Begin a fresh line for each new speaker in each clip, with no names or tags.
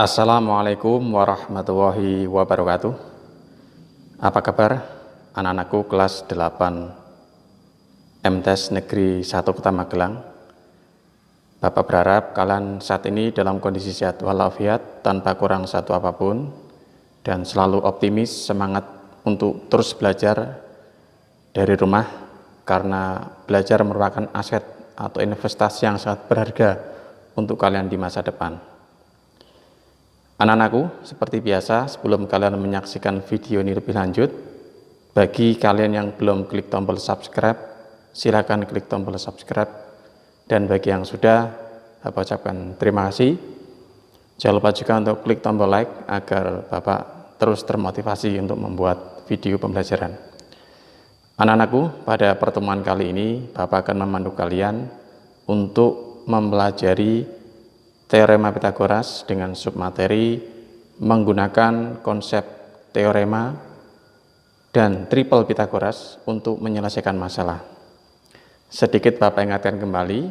Assalamualaikum warahmatullahi wabarakatuh. Apa kabar anak-anakku kelas 8 MTes Negeri 1 Kota Magelang? Bapak berharap kalian saat ini dalam kondisi sehat walafiat tanpa kurang satu apapun dan selalu optimis, semangat untuk terus belajar dari rumah karena belajar merupakan aset atau investasi yang sangat berharga untuk kalian di masa depan. Anak-anakku, seperti biasa, sebelum kalian menyaksikan video ini lebih lanjut, bagi kalian yang belum klik tombol subscribe, silakan klik tombol subscribe. Dan bagi yang sudah, Bapak ucapkan terima kasih. Jangan lupa juga untuk klik tombol like agar Bapak terus termotivasi untuk membuat video pembelajaran. Anak-anakku, pada pertemuan kali ini, Bapak akan memandu kalian untuk mempelajari teorema Pitagoras dengan submateri menggunakan konsep teorema dan triple Pitagoras untuk menyelesaikan masalah. Sedikit Bapak ingatkan kembali,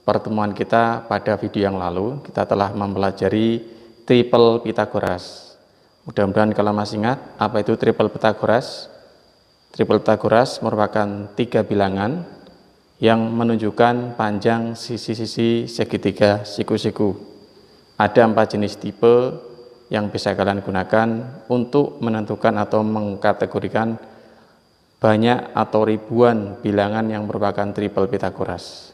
pertemuan kita pada video yang lalu kita telah mempelajari triple Pitagoras. Mudah-mudahan kalian masih ingat apa itu triple Pitagoras. Triple Pitagoras merupakan 3 bilangan yang menunjukkan panjang sisi-sisi segitiga siku-siku. Ada 4 jenis tipe yang bisa kalian gunakan untuk menentukan atau mengkategorikan banyak atau ribuan bilangan yang merupakan triple Pitagoras.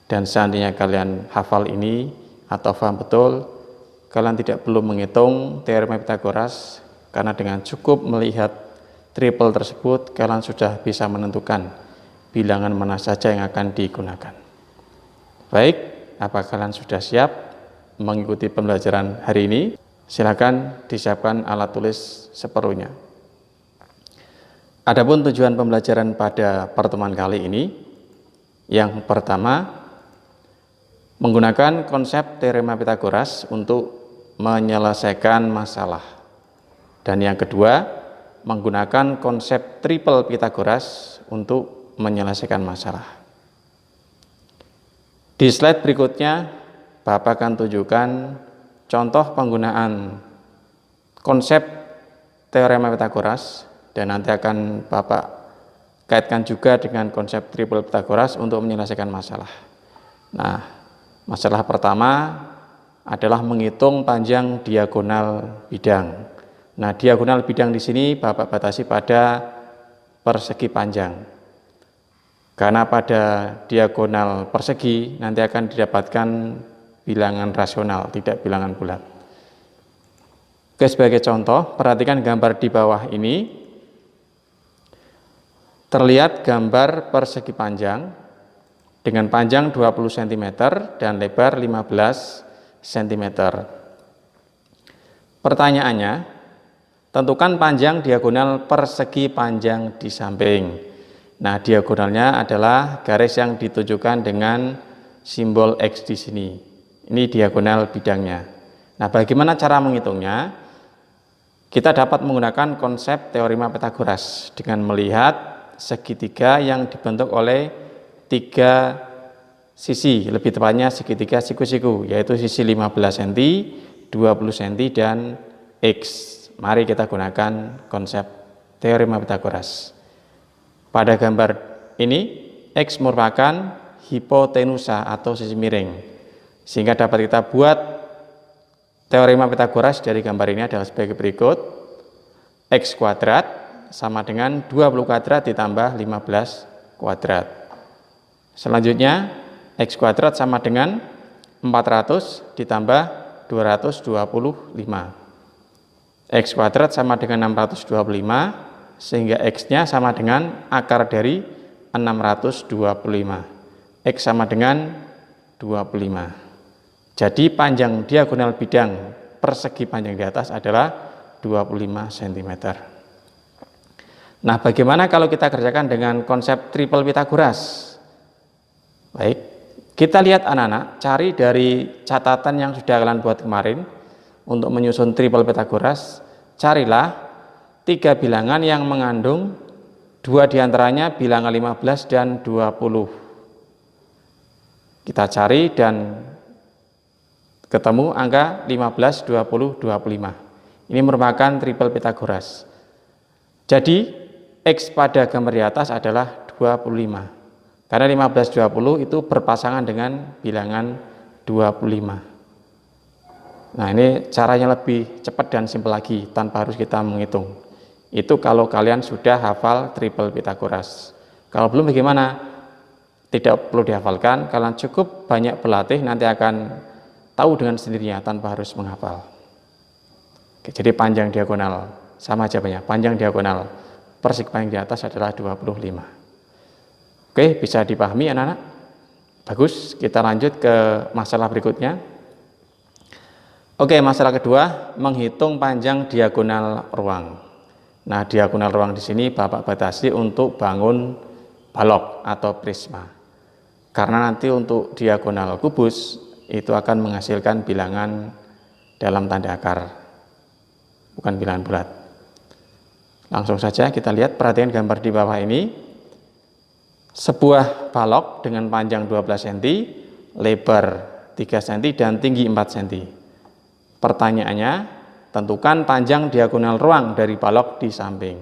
Dan seandainya kalian hafal ini atau paham betul, kalian tidak perlu menghitung teorema Pitagoras karena dengan cukup melihat triple tersebut kalian sudah bisa menentukan bilangan mana saja yang akan digunakan. Baik, apa kalian sudah siap mengikuti pembelajaran hari ini? Silakan disiapkan alat tulis seperlunya. Adapun tujuan pembelajaran pada pertemuan kali ini, yang pertama, menggunakan konsep teorema Pitagoras untuk menyelesaikan masalah. Dan yang kedua, menggunakan konsep triple Pitagoras untuk menyelesaikan masalah. Di slide berikutnya, Bapak akan tunjukkan contoh penggunaan konsep teorema Pitagoras dan nanti akan Bapak kaitkan juga dengan konsep triple Pitagoras untuk menyelesaikan masalah. Nah, masalah pertama adalah menghitung panjang diagonal bidang. Nah, diagonal bidang di sini Bapak batasi pada persegi panjang. Karena pada diagonal persegi nanti akan didapatkan bilangan rasional, tidak bilangan bulat. Oke, sebagai contoh, perhatikan gambar di bawah ini. Terlihat gambar persegi panjang dengan panjang 20 cm dan lebar 15 cm. Pertanyaannya, tentukan panjang diagonal persegi panjang di samping. Nah, diagonalnya adalah garis yang ditujukan dengan simbol X di sini. Ini diagonal bidangnya. Nah, bagaimana cara menghitungnya? Kita dapat menggunakan konsep teorema Pitagoras dengan melihat segitiga yang dibentuk oleh 3 sisi, lebih tepatnya segitiga siku-siku, yaitu sisi 15 cm, 20 cm, dan X. Mari kita gunakan konsep teorema Pitagoras. Pada gambar ini, X merupakan hipotenusa atau sisi miring. Sehingga dapat kita buat teorema Pitagoras dari gambar ini adalah sebagai berikut. X kuadrat sama dengan 20 kuadrat ditambah 15 kuadrat. Selanjutnya, X kuadrat sama dengan 400 ditambah 225. X kuadrat sama dengan 625, sehingga X-nya sama dengan akar dari 625. X sama dengan 25. Jadi panjang diagonal bidang persegi panjang di atas adalah 25 cm. Nah, bagaimana kalau kita kerjakan dengan konsep triple Pitagoras? Baik, kita lihat anak-anak, cari dari catatan yang sudah kalian buat kemarin untuk menyusun triple Pitagoras. Carilah 3 bilangan yang mengandung 2 diantaranya bilangan 15 dan 20. Kita cari dan ketemu angka 15, 20, 25. Ini merupakan triple Pythagoras. Jadi X pada gambar di atas adalah 25. Karena 15, 20 itu berpasangan dengan bilangan 25. Nah, ini caranya lebih cepat dan simpel lagi tanpa harus kita menghitung. Itu kalau kalian sudah hafal triple Pythagoras. Kalau belum bagaimana? Tidak perlu dihafalkan, kalian cukup banyak berlatih, nanti akan tahu dengan sendirinya tanpa harus menghafal. Oke, jadi panjang diagonal sama jawabannya. Panjang diagonal per segi panjang di atas adalah 25. Oke, bisa dipahami anak-anak? Bagus, kita lanjut ke masalah berikutnya. Oke, masalah kedua, menghitung panjang diagonal ruang. Nah, diagonal ruang di sini Bapak batasi untuk bangun balok atau prisma. Karena nanti untuk diagonal kubus itu akan menghasilkan bilangan dalam tanda akar, bukan bilangan bulat. Langsung saja kita lihat, perhatikan gambar di bawah ini. Sebuah balok dengan panjang 12 cm, lebar 3 cm, dan tinggi 4 cm. Pertanyaannya, tentukan panjang diagonal ruang dari balok di samping.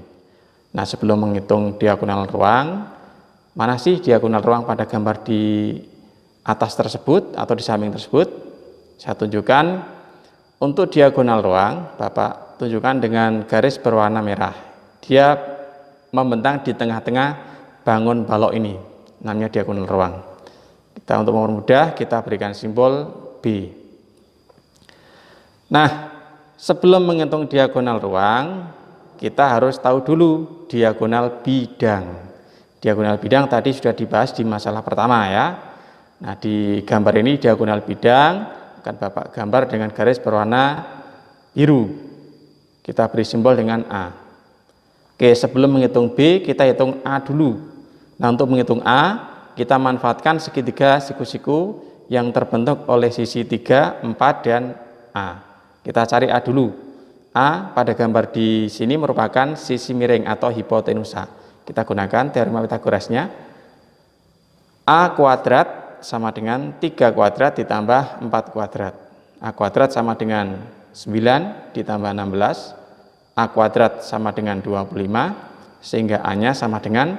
Nah, sebelum menghitung diagonal ruang, mana sih diagonal ruang pada gambar di atas tersebut atau di samping tersebut? Saya tunjukkan. Untuk diagonal ruang, Bapak tunjukkan dengan garis berwarna merah. Dia membentang di tengah-tengah bangun balok ini, namanya diagonal ruang. Kita untuk mempermudah, kita berikan simbol B. Nah, sebelum menghitung diagonal ruang, kita harus tahu dulu diagonal bidang. Diagonal bidang tadi sudah dibahas di masalah pertama ya. Nah, di gambar ini diagonal bidang akan Bapak gambar dengan garis berwarna biru. Kita beri simbol dengan A. Oke, sebelum menghitung B, kita hitung A dulu. Nah, untuk menghitung A, kita manfaatkan segitiga siku-siku yang terbentuk oleh sisi 3, 4, dan A. Kita cari A dulu. A pada gambar di sini merupakan sisi miring atau hipotenusa. Kita gunakan teorema Pythagorasnya. A kuadrat sama dengan 3 kuadrat ditambah 4 kuadrat. A kuadrat sama dengan 9 ditambah 16. A kuadrat sama dengan 25. Sehingga A-nya sama dengan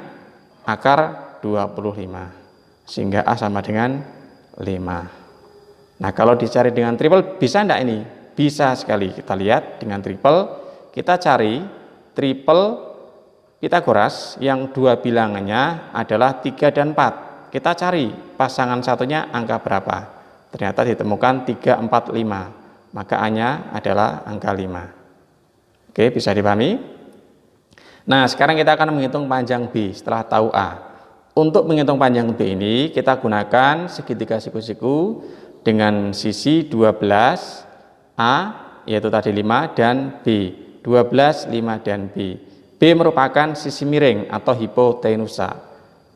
akar 25. Sehingga A sama dengan 5. Nah, kalau dicari dengan triple bisa enggak ini? Bisa sekali. Kita lihat dengan triple, kita cari triple Pythagoras yang dua bilangannya adalah 3 dan 4. Kita cari pasangan satunya angka berapa. Ternyata ditemukan 3, 4, 5. Maka A-nya adalah angka 5. Oke, bisa dipahami? Nah, sekarang kita akan menghitung panjang B setelah tahu A. Untuk menghitung panjang B ini, kita gunakan segitiga siku-siku dengan sisi 12, A yaitu tadi 5 dan B 12, 5 dan B. B merupakan sisi miring atau hipotenusa.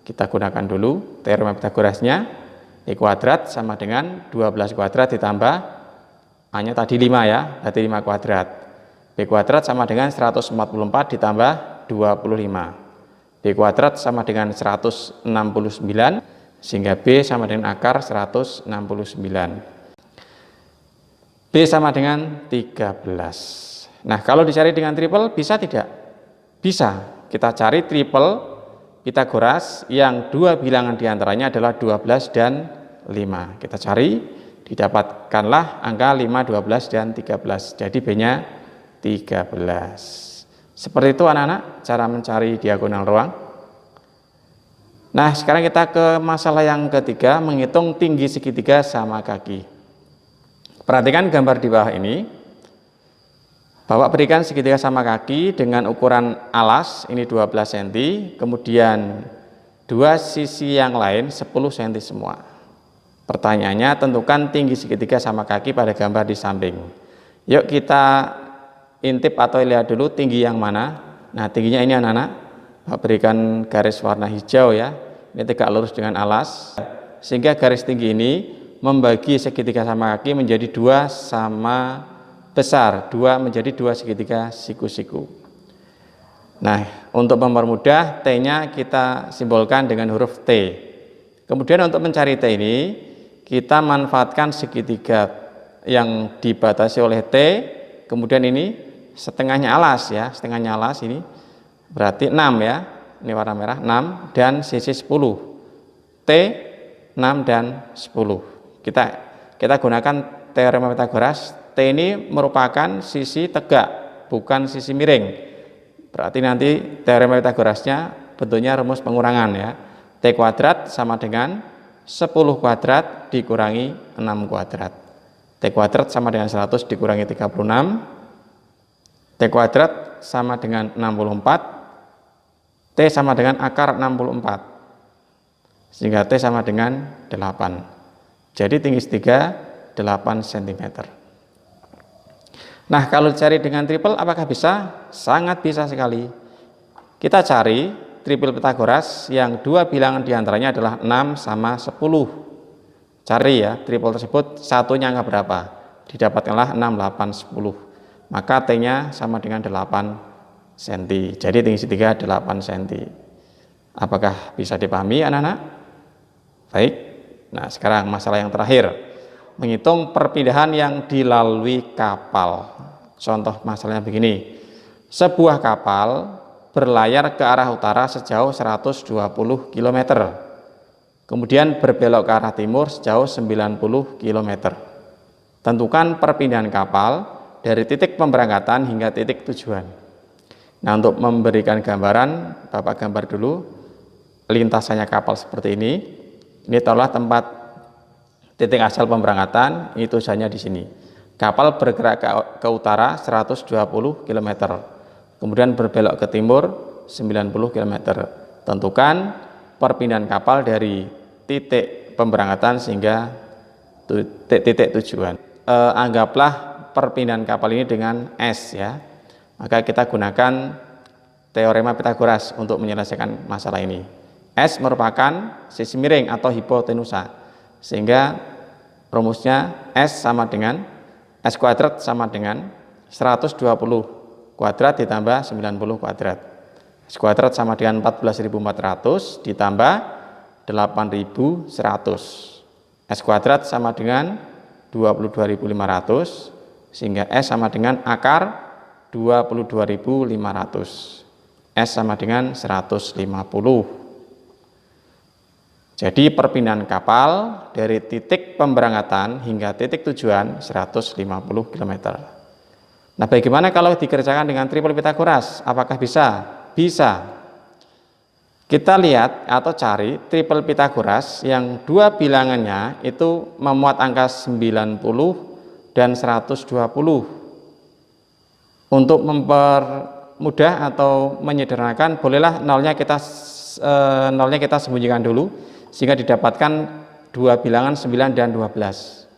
Kita gunakan dulu teorema Pythagorasnya. E kuadrat sama dengan 12 kuadrat ditambah A-nya tadi 5 ya, berarti 5 kuadrat. B kuadrat sama dengan 144 ditambah 25. B kuadrat sama dengan 169 sehingga B sama dengan akar 169. B sama dengan 13. Nah, kalau dicari dengan triple bisa tidak? Bisa. Kita cari triple Pythagoras yang dua bilangan diantaranya adalah 12 dan 5. Kita cari, didapatkanlah angka 5, 12, dan 13. Jadi B-nya 13. Seperti itu anak-anak cara mencari diagonal ruang. Nah, sekarang kita ke masalah yang ketiga, menghitung tinggi segitiga sama kaki. Perhatikan gambar di bawah ini. Bapak berikan segitiga sama kaki dengan ukuran alas, ini 12 cm, kemudian dua sisi yang lain 10 cm semua. Pertanyaannya, tentukan tinggi segitiga sama kaki pada gambar di samping. Yuk kita intip atau lihat dulu tinggi yang mana. Nah, tingginya ini anak-anak. Bapak berikan garis warna hijau ya. Ini tegak lurus dengan alas. Sehingga garis tinggi ini membagi segitiga sama kaki menjadi 2 sama besar, 2 menjadi 2 segitiga siku-siku. Nah, untuk mempermudah, T-nya kita simbolkan dengan huruf T. Kemudian untuk mencari T ini, kita manfaatkan segitiga yang dibatasi oleh T, kemudian ini setengahnya alas ya, setengahnya alas ini berarti 6 ya, ini warna merah 6 dan sisi 10. T 6 dan 10. Kita gunakan teorema Pythagoras. T ini merupakan sisi tegak, bukan sisi miring. Berarti nanti teorema Pythagorasnya bentuknya rumus pengurangan ya. T kuadrat sama dengan 10 kuadrat dikurangi 6 kuadrat. T kuadrat sama dengan 100 dikurangi 36. T kuadrat sama dengan 64. T sama dengan akar 64. Sehingga T sama dengan 8. Jadi tinggi segitiga 8 cm. Nah, kalau dicari dengan triple apakah bisa? Sangat bisa sekali. Kita cari triple Pythagoras yang dua bilangan diantaranya adalah 6 sama 10. Cari ya, triple tersebut satunya angka berapa? Didapatkanlah 6, 8, 10. Maka T-nya sama dengan 8 cm. Jadi tinggi segitiga 8 cm. Apakah bisa dipahami anak-anak? Baik. Nah, sekarang masalah yang terakhir. Menghitung perpindahan yang dilalui kapal. Contoh masalahnya begini. Sebuah kapal berlayar ke arah utara sejauh 120 km. Kemudian berbelok ke arah timur sejauh 90 km. Tentukan perpindahan kapal dari titik pemberangkatan hingga titik tujuan. Nah, untuk memberikan gambaran, Bapak gambar dulu lintasannya kapal seperti ini. Ini taruhlah tempat titik asal pemberangkatan, ini tujuannya di sini. Kapal bergerak ke utara 120 km. Kemudian berbelok ke timur 90 km. Tentukan perpindahan kapal dari titik pemberangkatan sehingga titik tujuan. Anggaplah perpindahan kapal ini dengan S ya. Maka kita gunakan teorema Pythagoras untuk menyelesaikan masalah ini. S merupakan sisi miring atau hipotenusa. Sehingga rumusnya S sama dengan S kuadrat sama dengan 120 kuadrat ditambah 90 kuadrat. S kuadrat sama dengan 14.400 ditambah 8.100. S kuadrat sama dengan 22.500 sehingga S sama dengan akar 22.500. S sama dengan 150. Jadi perpindahan kapal dari titik pemberangkatan hingga titik tujuan 150 km. Nah, bagaimana kalau dikerjakan dengan triple Pythagoras? Apakah bisa? Bisa. Kita lihat atau cari triple Pythagoras yang dua bilangannya itu memuat angka 90 dan 120. Untuk mempermudah atau menyederhanakan, bolehlah nolnya kita sembunyikan dulu sehingga didapatkan dua bilangan 9 dan 12.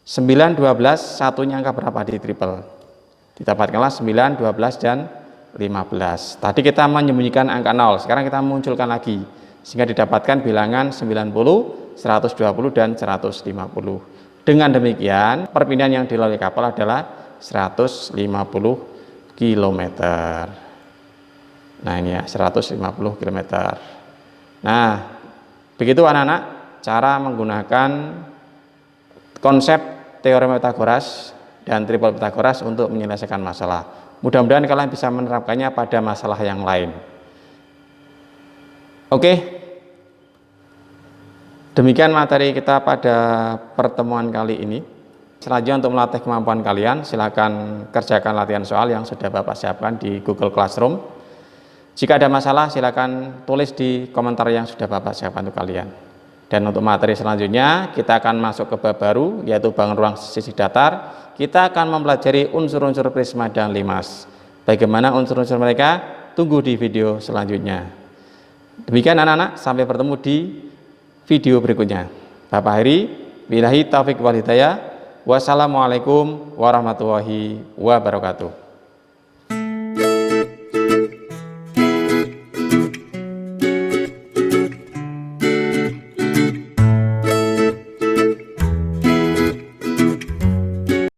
9, 12 satunya angka berapa di triple? Didapatkanlah 9, 12 dan 15. Tadi kita menyembunyikan angka 0, sekarang kita munculkan lagi sehingga didapatkan bilangan 90, 120 dan 150. Dengan demikian perpindahan yang dilalui kapal adalah 150 km. Nah, ini ya 150 km. Nah, begitu anak-anak cara menggunakan konsep teorema Pythagoras dan triple Pythagoras untuk menyelesaikan masalah. Mudah-mudahan kalian bisa menerapkannya pada masalah yang lain. Oke. Demikian materi kita pada pertemuan kali ini. Selanjutnya untuk melatih kemampuan kalian, silakan kerjakan latihan soal yang sudah Bapak siapkan di Google Classroom. Jika ada masalah silakan tulis di komentar yang sudah Bapak siapkan untuk kalian. Dan untuk materi selanjutnya kita akan masuk ke bab baru yaitu bangun ruang sisi datar. Kita akan mempelajari unsur-unsur prisma dan limas. Bagaimana unsur-unsur mereka? Tunggu di video selanjutnya. Demikian anak-anak, sampai bertemu di video berikutnya. Bapak Heri, billahi taufiq wal hidayah. Wassalamualaikum warahmatullahi wabarakatuh.